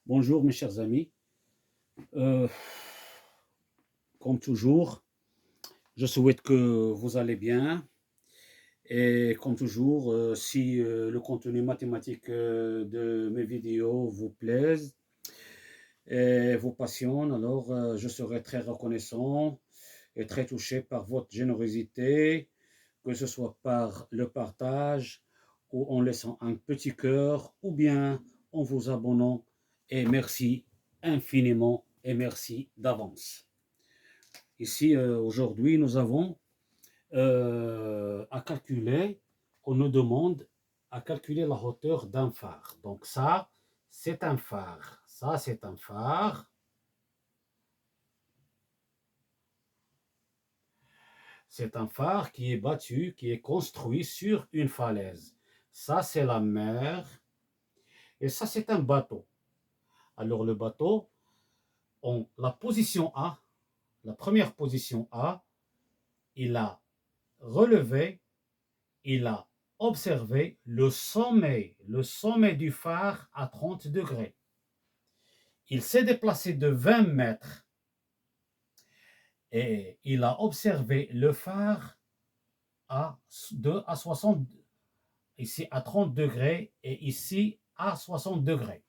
Bonjour mes chers amis. Euh, Comme toujours, je souhaite que vous allez bien. Et comme toujours, si le contenu mathématique de mes vidéos vous plaise et vous passionne, alors je serai très reconnaissant et très touché par votre générosité, que ce soit par le partage ou en laissant un petit cœur ou bien en vous abonnant. Et merci infiniment et merci d'avance. Ici, aujourd'hui, nous avons à calculer, on nous demande à calculer la hauteur d'un phare. Donc ça, c'est un phare. Ça, c'est un phare. C'est un phare qui est battu, qui est construit sur une falaise. Ça, c'est la mer. Et ça, c'est un bateau. Alors le bateau, la position A, la première position A, il a relevé, il a observé le sommet du phare à 30 degrés. Il s'est déplacé de 20 mètres et il a observé le phare à 60, ici à 30 degrés et ici à 60 degrés.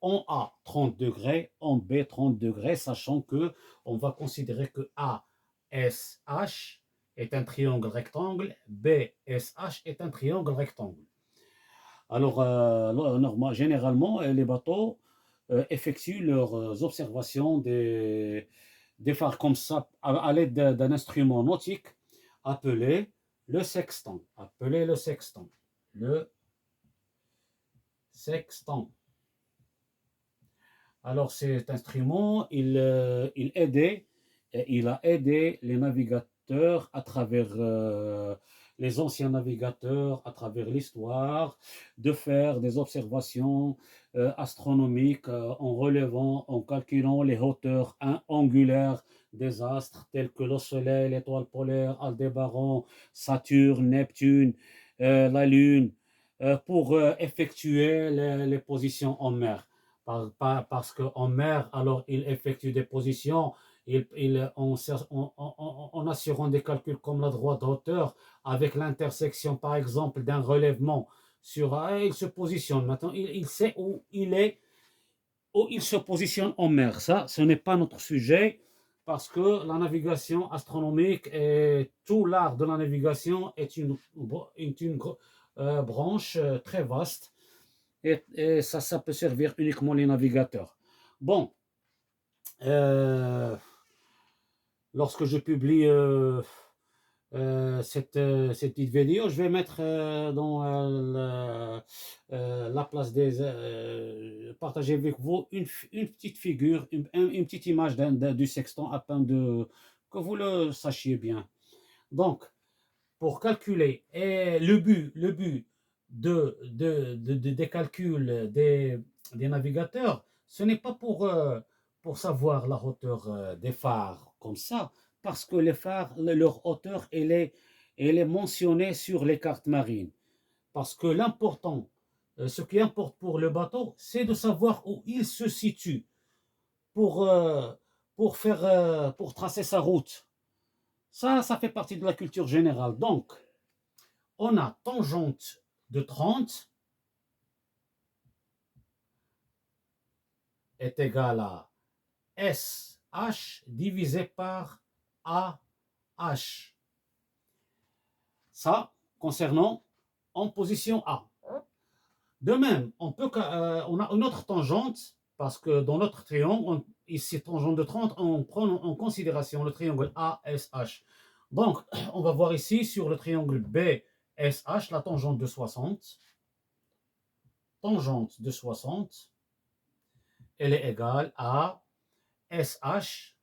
En A 30 degrés, en B 30 degrés, sachant que on va considérer que ASH est un triangle rectangle, BSH est un triangle rectangle. Alors, généralement, les bateaux effectuent leurs observations des phares comme ça à l'aide d'un instrument nautique appelé le sextant. Appelé le sextant. Le sextant. Alors, cet instrument, il a aidé les navigateurs à travers les anciens navigateurs, à travers l'histoire, de faire des observations astronomiques en relevant, en calculant les hauteurs angulaires des astres tels que le Soleil, l'étoile polaire, Aldébaran, Saturne, Neptune, la Lune, pour effectuer les positions en mer parce qu'en mer, alors il effectue des positions, en assurant des calculs comme la droite hauteur, avec l'intersection par exemple d'un relèvement il se positionne. Maintenant, il sait où il est, où il se positionne en mer. Ça, ce n'est pas notre sujet parce que la navigation astronomique et tout l'art de la navigation est une branche très vaste et ça peut servir uniquement les navigateurs. Bon, euh, lorsque je publie cette petite vidéo, je vais mettre dans la place partager avec vous une petite figure, une petite image du sextant afin que vous le sachiez bien. Donc, pour calculer, et le but des calculs des navigateurs, ce n'est pas pour savoir la hauteur des phares comme ça, parce que les phares, leur hauteur, elle est mentionnée sur les cartes marines. Parce que ce qui importe pour le bateau, c'est de savoir où il se situe pour, euh, pour tracer sa route. Ça fait partie de la culture générale. Donc, on a tangente de 30 est égal à SH divisé par AH. Ça, concernant en position A. De même, on a une autre tangente, parce que dans notre triangle, ici, tangente de 30, on prend en considération le triangle ASH. Donc, on va voir ici sur le triangle BSH la tangente de 60. Tangente de 60, elle est égale à SH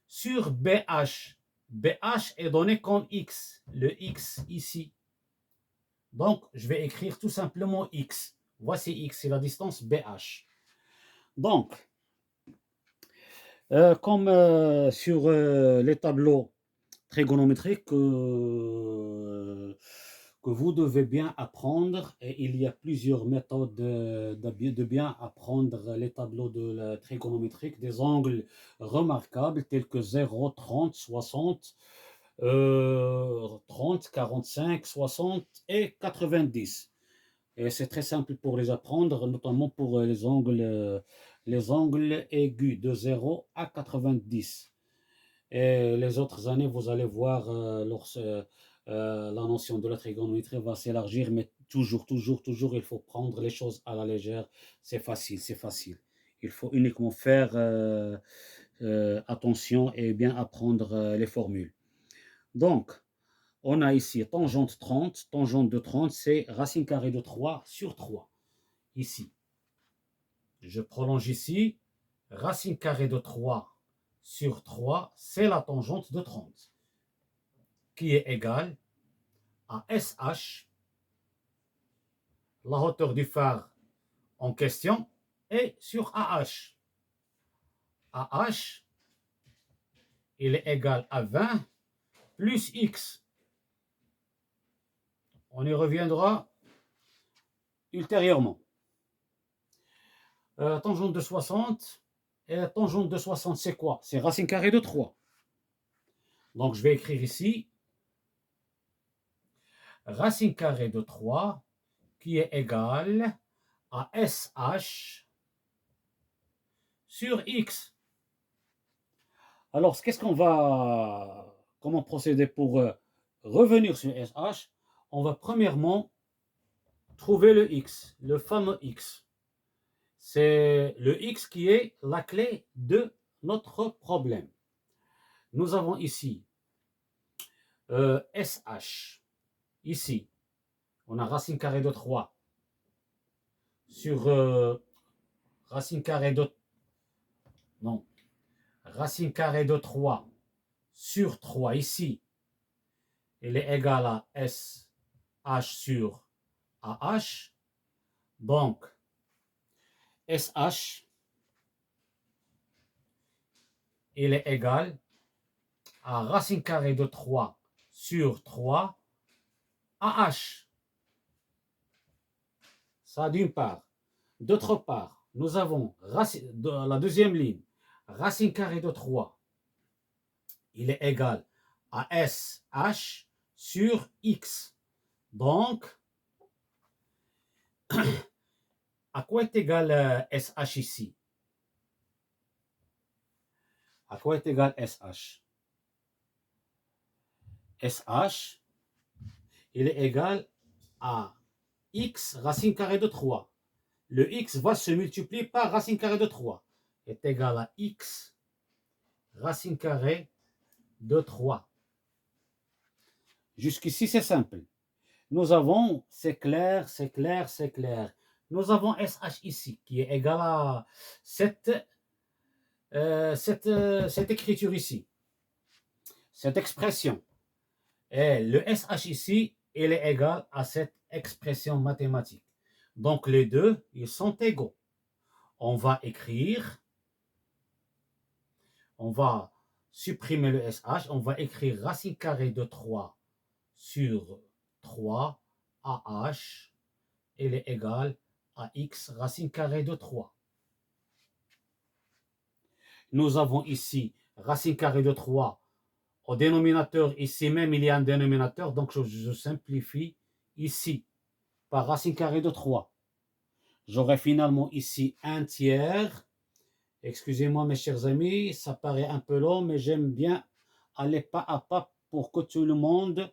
sur BH. BH est donné comme X, le X ici. Donc, je vais écrire tout simplement X. Voici X, c'est la distance BH. Donc, comme sur les tableaux trigonométriques que que vous devez bien apprendre, et il y a plusieurs méthodes de bien apprendre les tableaux de la trigonométrique, des angles remarquables tels que 0, 30, 60, 30, 45, 60 et 90. Et c'est très simple pour les apprendre, notamment pour les angles aigus de 0 à 90. Et les autres années, vous allez voir, la notion de la trigonométrie va s'élargir, mais toujours, il faut prendre les choses à la légère. C'est facile, c'est facile. Il faut uniquement faire attention et bien apprendre les formules. Donc, on a ici tangente 30. Tangente de 30, c'est racine carrée de 3 sur 3. Ici. Je prolonge ici. Racine carrée de 3 sur 3, c'est la tangente de 30, qui est égale à SH, la hauteur du phare en question, et sur AH. AH, il est égal à 20 plus X. On y reviendra ultérieurement. Tangente de 60, et la tangente de 60, c'est quoi? C'est racine carrée de 3. Donc, je vais écrire ici racine carrée de 3 qui est égale à SH sur X. Alors, comment procéder pour revenir sur SH? On va premièrement trouver le X, le fameux X. C'est le X qui est la clé de notre problème. Nous avons ici SH. Ici, on a racine carrée de 3 sur racine carrée de... Non. Racine carrée de 3 sur 3 ici, il est égal à SH sur AH. Donc, SH, il est égal à racine carrée de 3 sur 3 AH. Ça d'une part. D'autre part, nous avons la deuxième ligne, racine carrée de 3, il est égal à SH sur X. Donc, à quoi est égal SH ici? À quoi est égal SH? SH, il est égal à X racine carrée de 3. Le X va se multiplier par racine carrée de 3. Est égal à X racine carrée de 3. Jusqu'ici, c'est simple. Nous avons, c'est clair. Nous avons SH ici, qui est égal à cette écriture ici, cette expression. Et le SH ici, il est égal à cette expression mathématique. Donc les deux, ils sont égaux. On va supprimer le SH, on va écrire racine carrée de 3 sur 3 AH, il est égal à X racine carrée de 3. Nous avons ici racine carrée de 3 au dénominateur. Ici même, il y a un dénominateur, donc je simplifie ici par racine carrée de 3. J'aurai finalement ici un tiers. Excusez-moi mes chers amis, ça paraît un peu long, mais j'aime bien aller pas à pas pour que tout le monde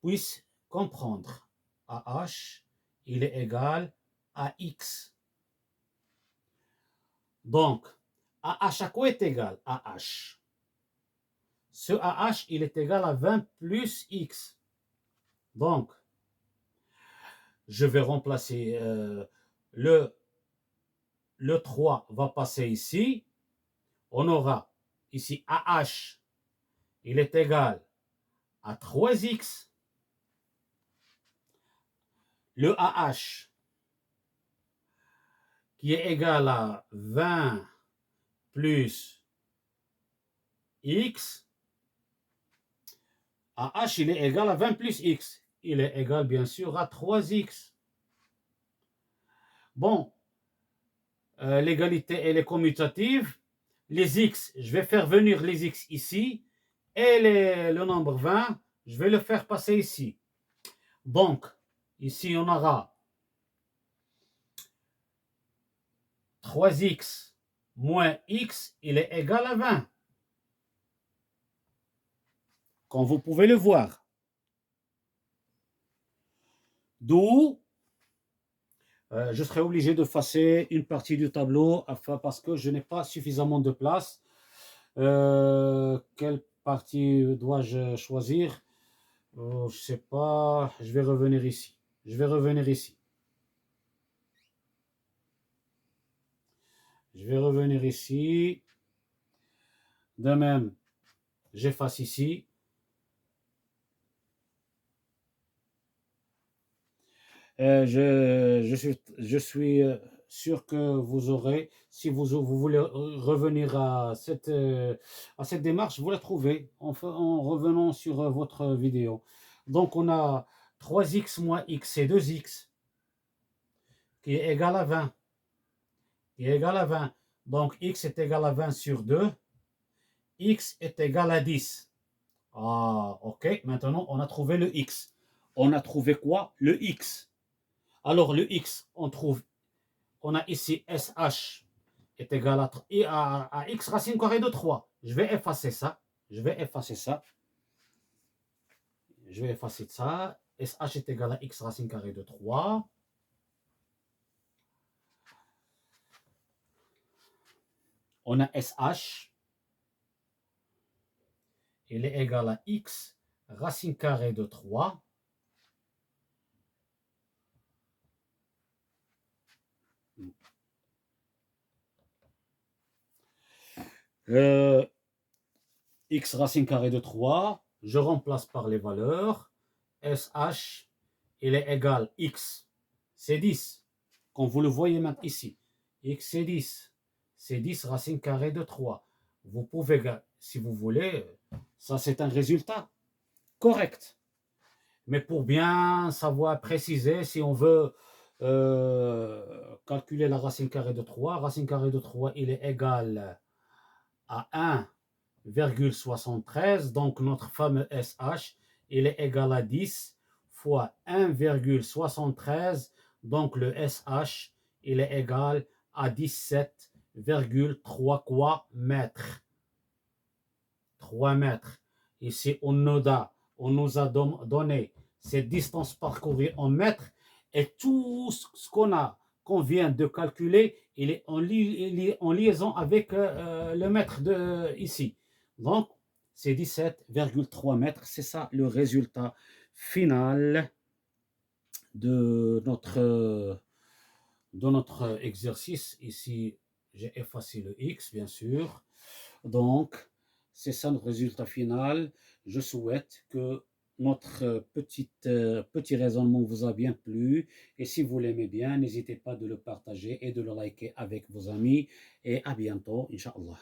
puisse comprendre. AH, il est égal à X. Donc, AH à quoi est égal? AH. Ce AH, il est égal à 20 plus X. Donc, je vais remplacer le 3 va passer ici. On aura ici AH, il est égal à 3X. Le AH, qui est égal à 20 plus X. AH, il est égal à 20 plus X. il est égal bien sûr à 3x. Bon, l'égalité elle est commutative. Les x, je vais faire venir les x ici. Et le nombre 20, je vais le faire passer ici. Donc, ici on aura 3x moins x, il est égal à 20. Comme vous pouvez le voir. D'où je serai obligé de effacer une partie du tableau parce que je n'ai pas suffisamment de place. Quelle partie dois-je choisir? Je ne sais pas. Je vais revenir ici. Je vais revenir ici. Je vais revenir ici. De même, j'efface ici. Je suis sûr que vous aurez, si vous voulez revenir à cette démarche, vous la trouvez en revenant sur votre vidéo. Donc, on a 3x moins x, c'est 2x, qui est égal à 20. Qui est égal à 20. Donc, x est égal à 20 sur 2. X est égal à 10. Ah, ok. Maintenant, on a trouvé le x. On a trouvé quoi? Le x. Alors, le x, on a ici SH est égal à x racine carrée de 3. Je vais effacer ça. Je vais effacer ça. Je vais effacer ça. SH est égal à x racine carrée de 3. On a SH. Il est égal à x racine carrée de 3. X racine carrée de 3, je remplace par les valeurs. SH, il est égal x, c'est 10. Comme vous le voyez maintenant ici, x c'est 10. C'est 10 racine carrée de 3. Vous pouvez, si vous voulez, ça c'est un résultat correct. Mais pour bien savoir préciser, si on veut calculer la racine carrée de 3, racine carrée de 3, il est égal à 1,73. Donc notre fameux SH, il est égal à 10 fois 1,73. Donc le SH, il est égal à 17,3 quoi mètres. 3 mètres. Ici, on nous a donné cette distance parcourue en mètres et tout ce qu'on vient de calculer, il est en liaison avec le mètre ici. Donc, c'est 17,3 mètres. C'est ça le résultat final de notre exercice. Ici, j'ai effacé le X, bien sûr. Donc, c'est ça le résultat final. Je souhaite que notre petit raisonnement vous a bien plu. Et si vous l'aimez bien, n'hésitez pas de le partager et de le liker avec vos amis. Et à bientôt, Inch'Allah.